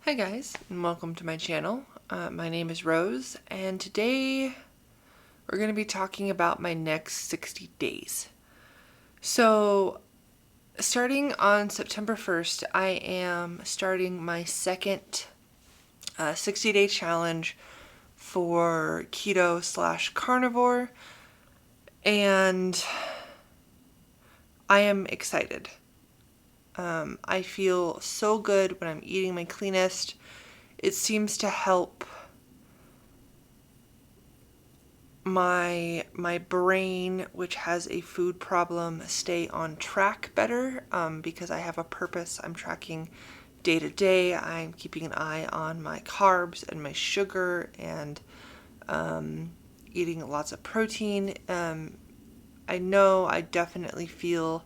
Hi guys, and welcome to my channel. My name is Rose, and today we're going to be talking about my next 60 days. So, starting on September 1st, I am starting my second 60-day challenge for keto/carnivore, and I am excited. I feel so good when I'm eating my cleanest. It seems to help my brain, which has a food problem, stay on track better because I have a purpose. I'm tracking day to day. I'm keeping an eye on my carbs and my sugar and eating lots of protein. I know I definitely feel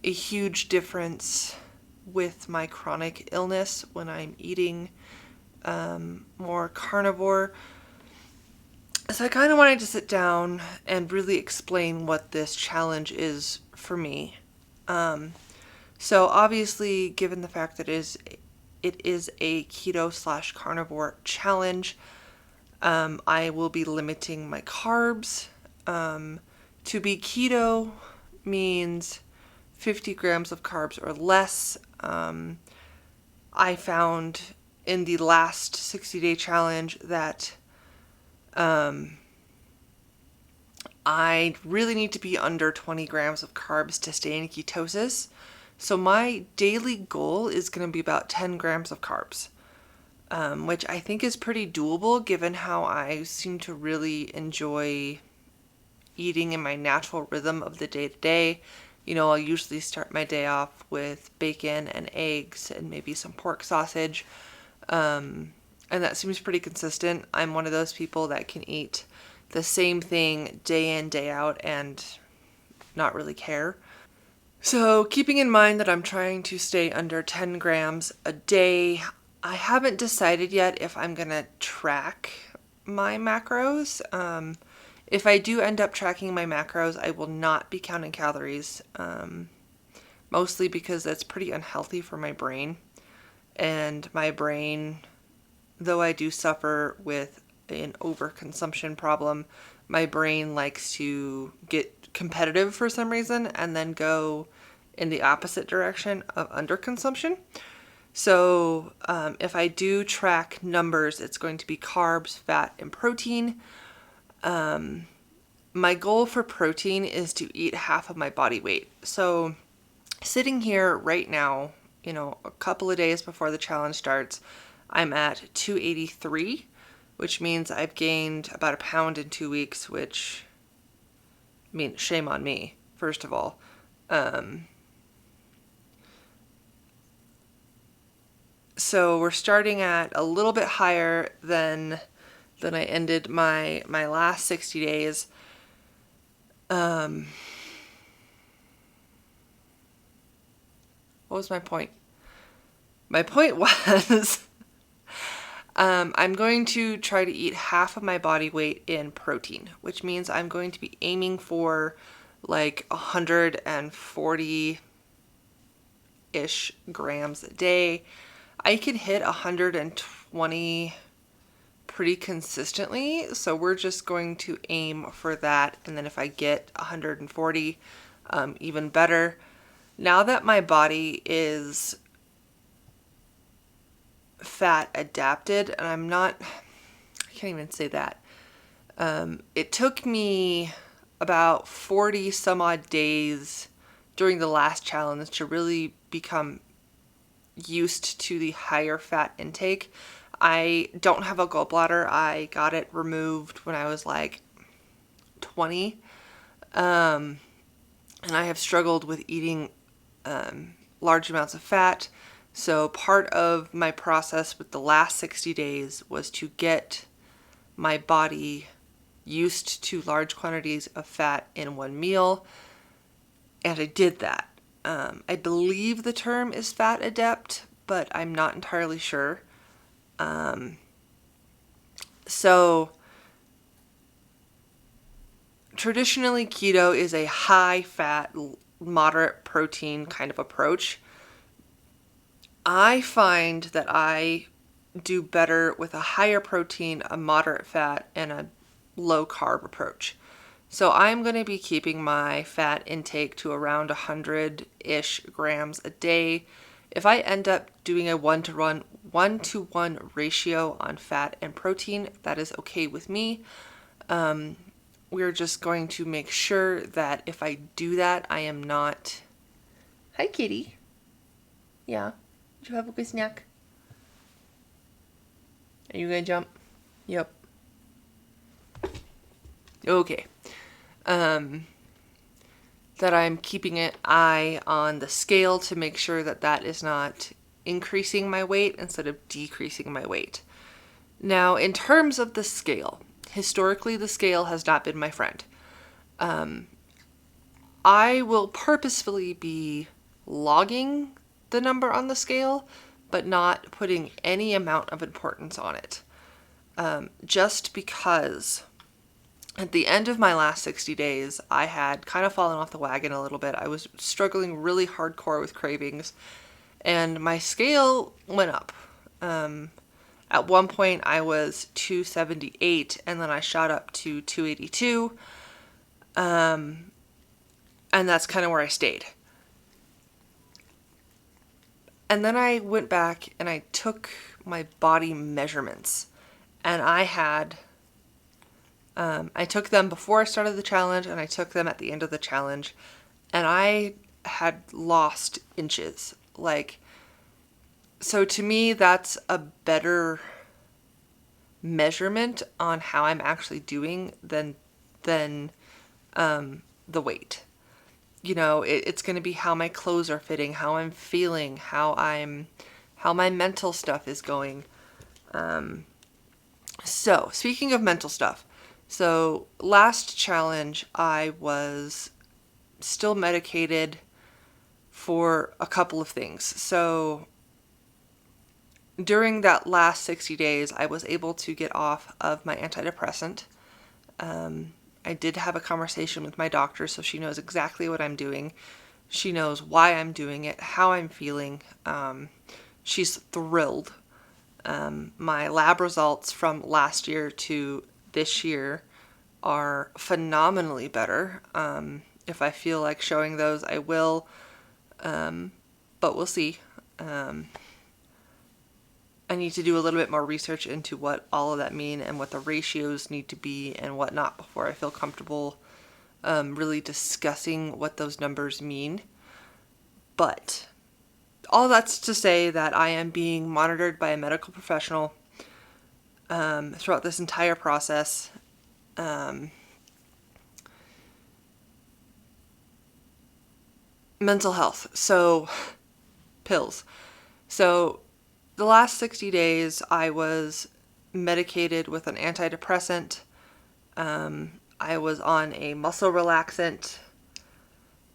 a huge difference with my chronic illness when I'm eating more carnivore. So I kind of wanted to sit down and really explain what this challenge is for me. So obviously, given the fact that it is a keto/carnivore challenge, I will be limiting my carbs. To be keto means 50 grams of carbs or less. I found in the last 60-day challenge that I really need to be under 20 grams of carbs to stay in ketosis. So my daily goal is going to be about 10 grams of carbs, which I think is pretty doable given how I seem to really enjoy eating in my natural rhythm of the day to day. You know, I'll usually start my day off with bacon and eggs and maybe some pork sausage. And that seems pretty consistent. I'm one of those people that can eat the same thing day in, day out and not really care. So, keeping in mind that I'm trying to stay under 10 grams a day, I haven't decided yet if I'm going to track my macros. If I do end up tracking my macros, I will not be counting calories, mostly because that's pretty unhealthy for my brain. And my brain, though I do suffer with an overconsumption problem, my brain likes to get competitive for some reason and then go in the opposite direction of underconsumption. So if I do track numbers, it's going to be carbs, fat, and protein. My goal for protein is to eat half of my body weight. So sitting here right now, you know, a couple of days before the challenge starts, I'm at 283, which means I've gained about a pound in 2 weeks, which, I mean, shame on me, first of all. So we're starting at a little bit higher than I ended my last 60 days. What was my point? My point was I'm going to try to eat half of my body weight in protein, which means I'm going to be aiming for like 140-ish grams a day. I can hit 120 pretty consistently, so we're just going to aim for that, and then if I get 140, even better. Now that my body is fat adapted, and I can't even say that. It took me about 40 some odd days during the last challenge to really become used to the higher fat intake. I don't have a gallbladder. I got it removed when I was like 20. And I have struggled with eating large amounts of fat. So part of my process with the last 60 days was to get my body used to large quantities of fat in one meal. And I did that. I believe the term is fat adept, but I'm not entirely sure. So traditionally, keto is a high fat, moderate protein kind of approach. I find that I do better with a higher protein, a moderate fat, and a low carb approach. So I'm going to be keeping my fat intake to around 100-ish grams a day. If I end up doing a 1-to-1 ratio on fat and protein, that is okay with me. We're just going to make sure that if I do that, I am not... Hi, kitty. Yeah. Did you have a good snack? Are you gonna jump? Yep. Okay. That I'm keeping an eye on the scale to make sure that that is not increasing my weight instead of decreasing my weight. Now, in terms of the scale, historically the scale has not been my friend. I will purposefully be logging the number on the scale, but not putting any amount of importance on it. Just because at the end of my last 60 days, I had kind of fallen off the wagon a little bit. I was struggling really hardcore with cravings, and my scale went up. At one point, I was 278, and then I shot up to 282, and that's kind of where I stayed. And then I went back and I took my body measurements, and I took them before I started the challenge, and I took them at the end of the challenge, and I had lost inches. So to me, that's a better measurement on how I'm actually doing than the weight. It's going to be how my clothes are fitting, how I'm feeling, how my mental stuff is going. So speaking of mental stuff, so last challenge, I was still medicated for a couple of things. So during that last 60 days, I was able to get off of my antidepressant. I did have a conversation with my doctor, so she knows exactly what I'm doing. She knows why I'm doing it, how I'm feeling. She's thrilled. My lab results from last year to this year are phenomenally better. If I feel like showing those, I will, but we'll see. I need to do a little bit more research into what all of that mean and what the ratios need to be and whatnot before I feel comfortable really discussing what those numbers mean. But all that's to say that I am being monitored by a medical professional throughout this entire process. Mental health. So, pills. So, the last 60 days, I was medicated with an antidepressant. I was on a muscle relaxant.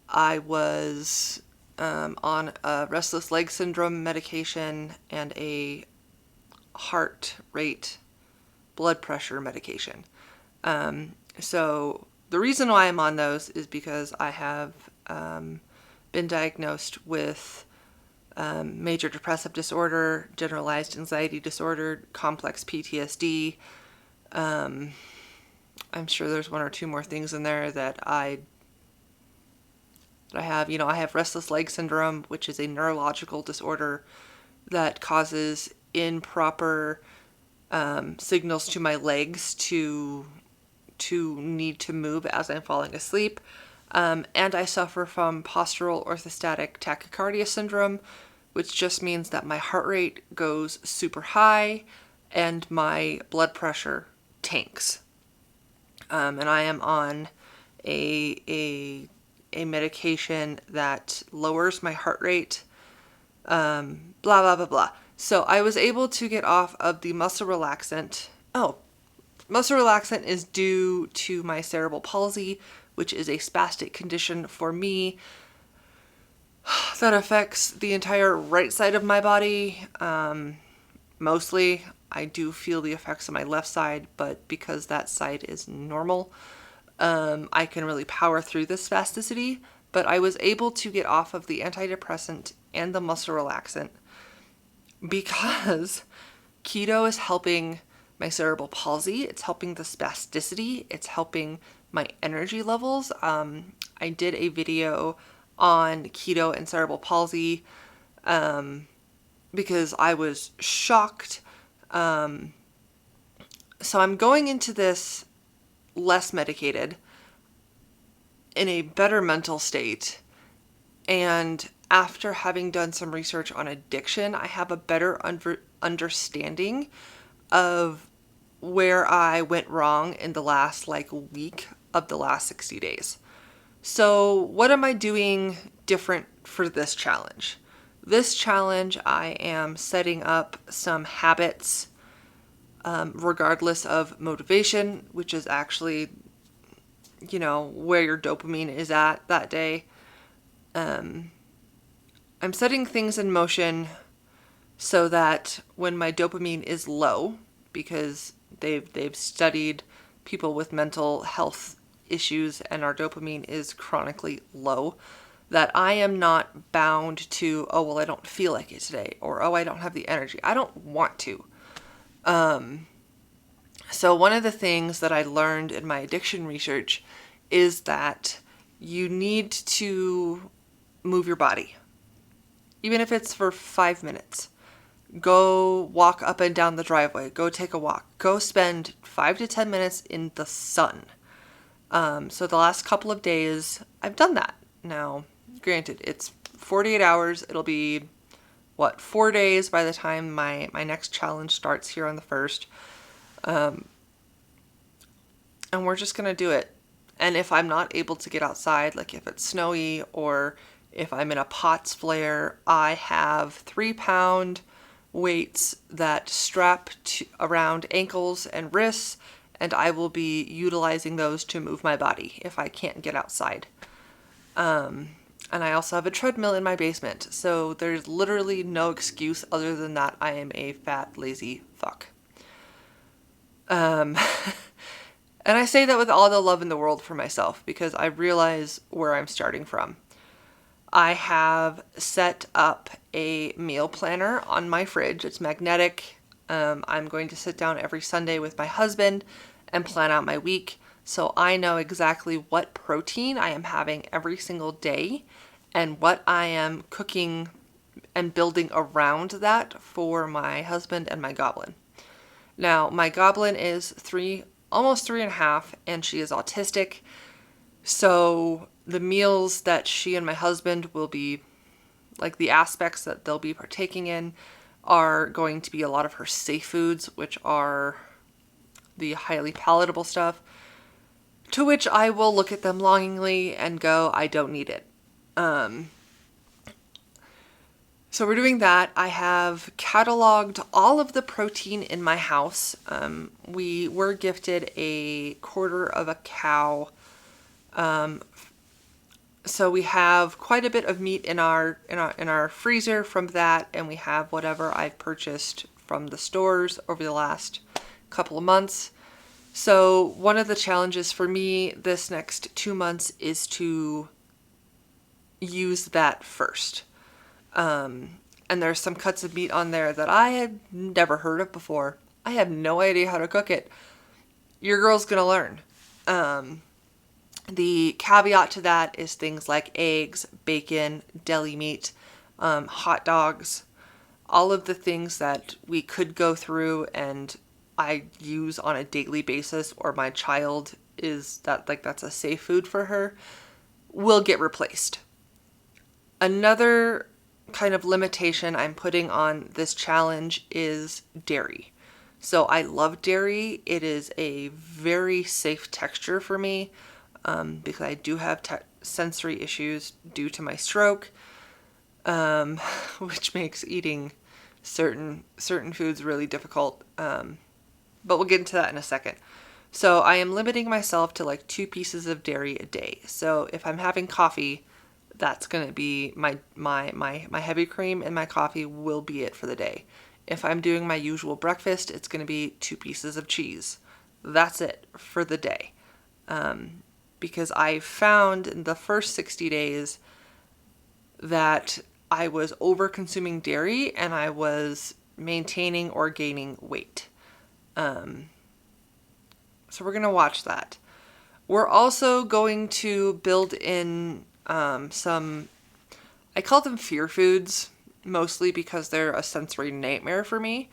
I was on a restless leg syndrome medication and a heart rate blood pressure medication. So the reason why I'm on those is because I have been diagnosed with major depressive disorder, generalized anxiety disorder, complex PTSD. I'm sure there's one or two more things in there that I have. I have restless leg syndrome, which is a neurological disorder that causes improper signals to my legs to need to move as I'm falling asleep. And I suffer from postural orthostatic tachycardia syndrome, which just means that my heart rate goes super high and my blood pressure tanks. And I am on a medication that lowers my heart rate, blah, blah, blah, blah. So I was able to get off of the muscle relaxant. Oh, muscle relaxant is due to my cerebral palsy, which is a spastic condition for me that affects the entire right side of my body. Mostly, I do feel the effects on my left side, but because that side is normal, I can really power through this spasticity. But I was able to get off of the antidepressant and the muscle relaxant because keto is helping my cerebral palsy. It's helping the spasticity. It's helping my energy levels. I did a video on keto and cerebral palsy because I was shocked. So I'm going into this less medicated, in a better mental state. And after having done some research on addiction, I have a better understanding of where I went wrong in the last week of the last 60 days. So what am I doing different for this challenge? This challenge, I am setting up some habits regardless of motivation, which is actually, where your dopamine is at that day. I'm setting things in motion so that when my dopamine is low, because they've studied people with mental health issues and our dopamine is chronically low, that I am not bound to, oh, well, I don't feel like it today, or, oh, I don't have the energy. I don't want to. So one of the things that I learned in my addiction research is that you need to move your body. Even if it's for 5 minutes. Go walk up and down the driveway. Go take a walk. Go spend 5 to 10 minutes in the sun. So the last couple of days, I've done that. Now, granted, it's 48 hours. It'll be, 4 days by the time my next challenge starts here on the 1st. And we're just going to do it. And if I'm not able to get outside, like if it's snowy or if I'm in a POTS flare, I have 3-pound weights that strap around ankles and wrists, and I will be utilizing those to move my body if I can't get outside. And I also have a treadmill in my basement, so there's literally no excuse other than that I am a fat, lazy fuck. And I say that with all the love in the world for myself because I realize where I'm starting from. I have set up a meal planner on my fridge. It's magnetic. I'm going to sit down every Sunday with my husband and plan out my week. So I know exactly what protein I am having every single day and what I am cooking and building around that for my husband and my goblin. Now, my goblin is almost 3.5, and she is autistic. So the meals that she and my husband will be, the aspects that they'll be partaking in are going to be a lot of her safe foods, which are the highly palatable stuff, to which I will look at them longingly and go, I don't need it. So we're doing that. I have cataloged all of the protein in my house. We were gifted a quarter of a cow. So we have quite a bit of meat in our freezer from that, and we have whatever I've purchased from the stores over the last couple of months. So one of the challenges for me this next 2 months is to use that first. And there's some cuts of meat on there that I had never heard of before. I have no idea how to cook it. Your girl's gonna learn. The caveat to that is things like eggs, bacon, deli meat, hot dogs, all of the things that we could go through and I use on a daily basis, or my child is that's a safe food for her, will get replaced. Another kind of limitation I'm putting on this challenge is dairy. So I love dairy. It is a very safe texture for me because I do have sensory issues due to my stroke, which makes eating certain foods really difficult. But we'll get into that in a second. So I am limiting myself to 2 pieces of dairy a day. So if I'm having coffee, that's going to be my heavy cream, and my coffee will be it for the day. If I'm doing my usual breakfast, it's going to be 2 pieces of cheese. That's it for the day. Because I found in the first 60 days that I was over consuming dairy and I was maintaining or gaining weight. So we're going to watch that. We're also going to build in some, I call them fear foods, mostly because they're a sensory nightmare for me.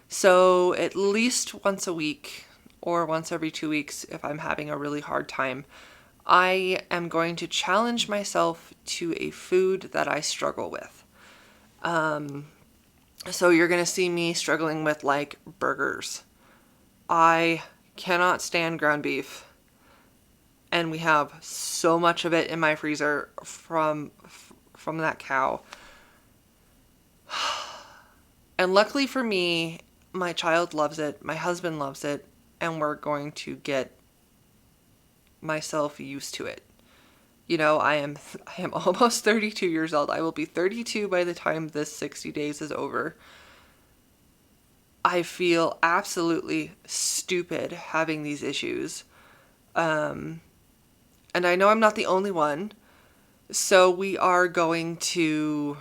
So at least once a week or once every 2 weeks, if I'm having a really hard time, I am going to challenge myself to a food that I struggle with. So you're going to see me struggling with like burgers. I cannot stand ground beef. And we have so much of it in my freezer from that cow. And luckily for me, my child loves it, my husband loves it, and we're going to get myself used to it. You know, I am almost 32 years old. I will be 32 by the time this 60 days is over. I feel absolutely stupid having these issues. And I know I'm not the only one. So we are going to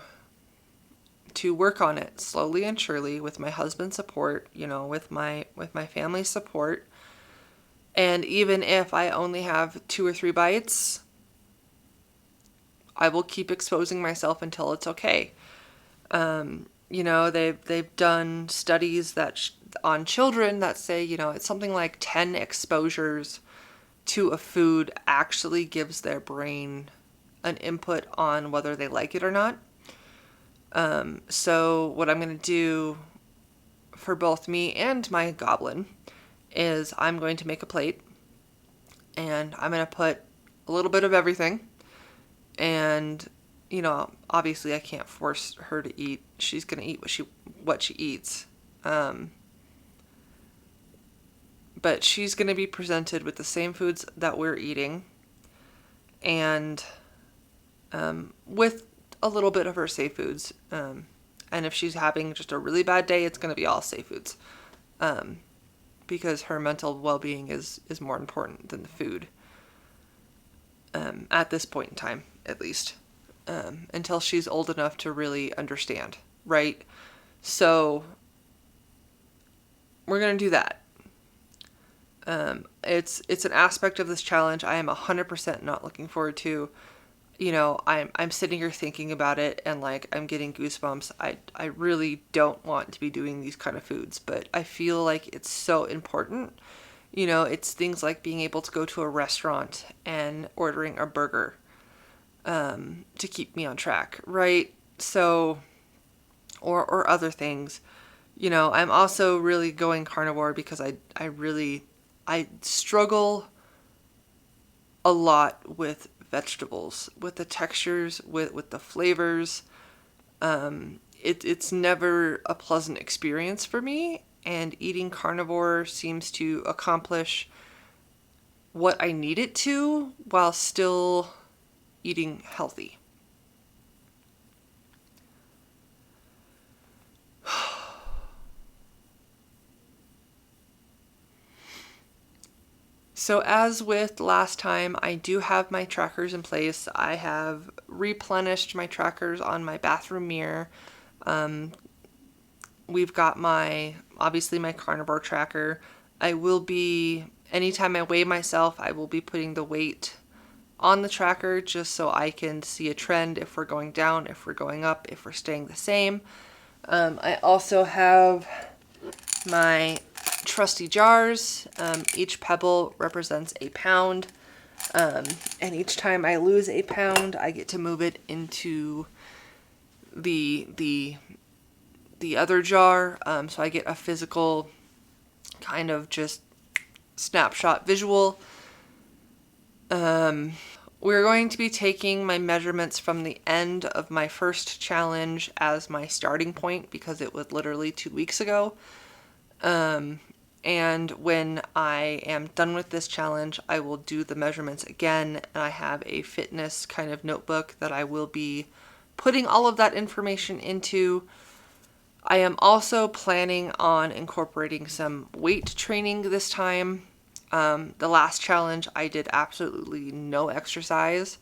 work on it slowly and surely with my husband's support, you know, with my family's support. And even if I only have 2 or 3 bites, I will keep exposing myself until it's okay. You know, they've done studies that on children that say, you know, it's something like 10 exposures to a food actually gives their brain an input on whether they like it or not. So what I'm going to do for both me and my goblin is I'm going to make a plate and I'm going to put a little bit of everything. And, you know, obviously I can't force her to eat. She's going to eat what she eats. But she's going to be presented with the same foods that we're eating and with a little bit of her safe foods. And if she's having just a really bad day, it's going to be all safe foods. Because her mental well-being is more important than the food. At this point in time, at least. Until she's old enough to really understand, right? So we're going to do that. It's an aspect of this challenge I am 100% not looking forward to. You know, I'm sitting here thinking about it and like I'm getting goosebumps. I really don't want to be doing these kind of foods, but I feel like it's so important. You know, it's things like being able to go to a restaurant and ordering a burger to keep me on track, right? So, or other things. You know, I'm also really going carnivore because I struggle a lot with vegetables, with the textures, with the flavors. It's never a pleasant experience for me, and eating carnivore seems to accomplish what I need it to while still eating healthy. So as with last time, I do have my trackers in place. I have replenished my trackers on my bathroom mirror. We've got obviously my carnivore tracker. Anytime I weigh myself, I will be putting the weight on the tracker just so I can see a trend if we're going down, if we're going up, if we're staying the same. I also have my trusty jars. Each pebble represents a pound. And each time I lose a pound, I get to move it into the other jar. So I get a physical kind of just snapshot visual. We're going to be taking my measurements from the end of my first challenge as my starting point because it was literally 2 weeks ago. And when I am done with this challenge, I will do the measurements again, and I have a fitness kind of notebook that I will be putting all of that information into. I am also planning on incorporating some weight training this time. The last challenge, I did absolutely no exercise.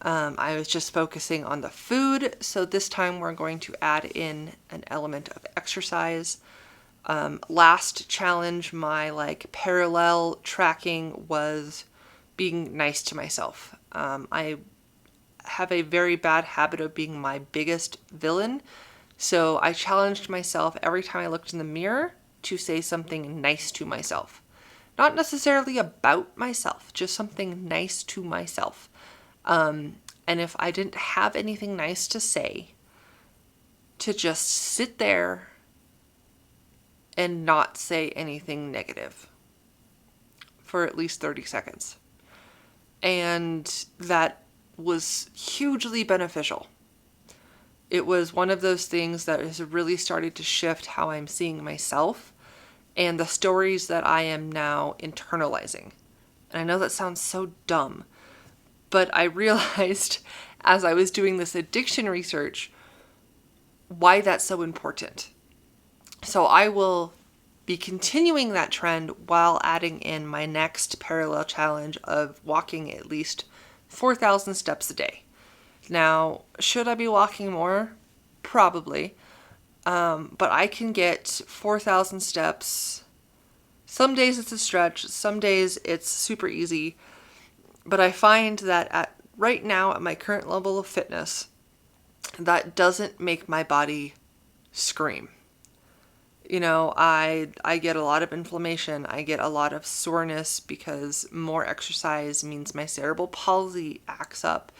I was just focusing on the food, so this time we're going to add in an element of exercise. Last challenge, my parallel tracking was being nice to myself. I have a very bad habit of being my biggest villain, so I challenged myself every time I looked in the mirror to say something nice to myself. Not necessarily about myself, just something nice to myself. And if I didn't have anything nice to say, to just sit there and not say anything negative for at least 30 seconds. And that was hugely beneficial. It was one of those things that has really started to shift how I'm seeing myself and the stories that I am now internalizing. And I know that sounds so dumb, but I realized as I was doing this addiction research why that's so important. So I will be continuing that trend while adding in my next parallel challenge of walking at least 4,000 steps a day. Now, should I be walking more? Probably. But I can get 4,000 steps. Some days it's a stretch, some days it's super easy. But I find that right now, at my current level of fitness, that doesn't make my body scream. I get a lot of inflammation. I get a lot of soreness because more exercise means my cerebral palsy acts up,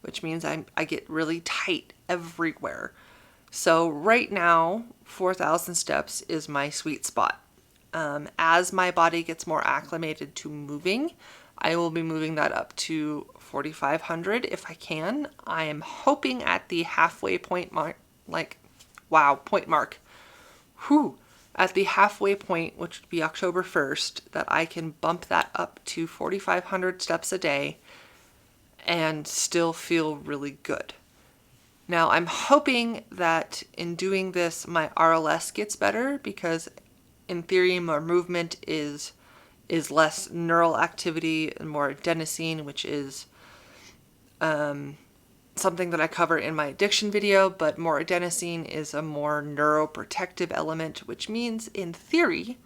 which means I get really tight everywhere. So right now, 4,000 steps is my sweet spot. As my body gets more acclimated to moving, I will be moving that up to 4,500 if I can. I am hoping at the halfway point mark, point mark. At the halfway point, which would be October 1st, that I can bump that up to 4,500 steps a day and still feel really good. Now, I'm hoping that in doing this, my RLS gets better because in theory, more movement is less neural activity and more adenosine, which is something that I cover in my addiction video, but more adenosine is a more neuroprotective element, which means in theory,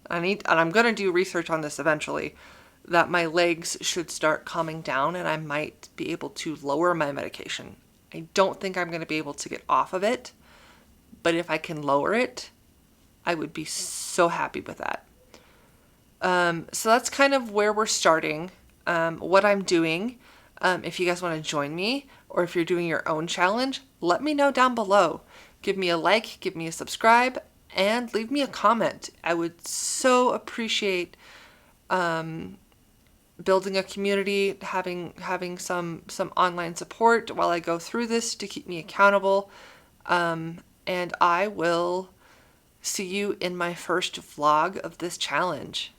and I'm going to do research on this eventually, that my legs should start calming down and I might be able to lower my medication. I don't think I'm going to be able to get off of it, but if I can lower it, I would be so happy with that. So that's kind of where we're starting, what I'm doing. If you guys want to join me or if you're doing your own challenge, let me know down below. Give me a like, give me a subscribe, and leave me a comment. I would so appreciate building a community, having some online support while I go through this to keep me accountable. And I will see you in my first vlog of this challenge.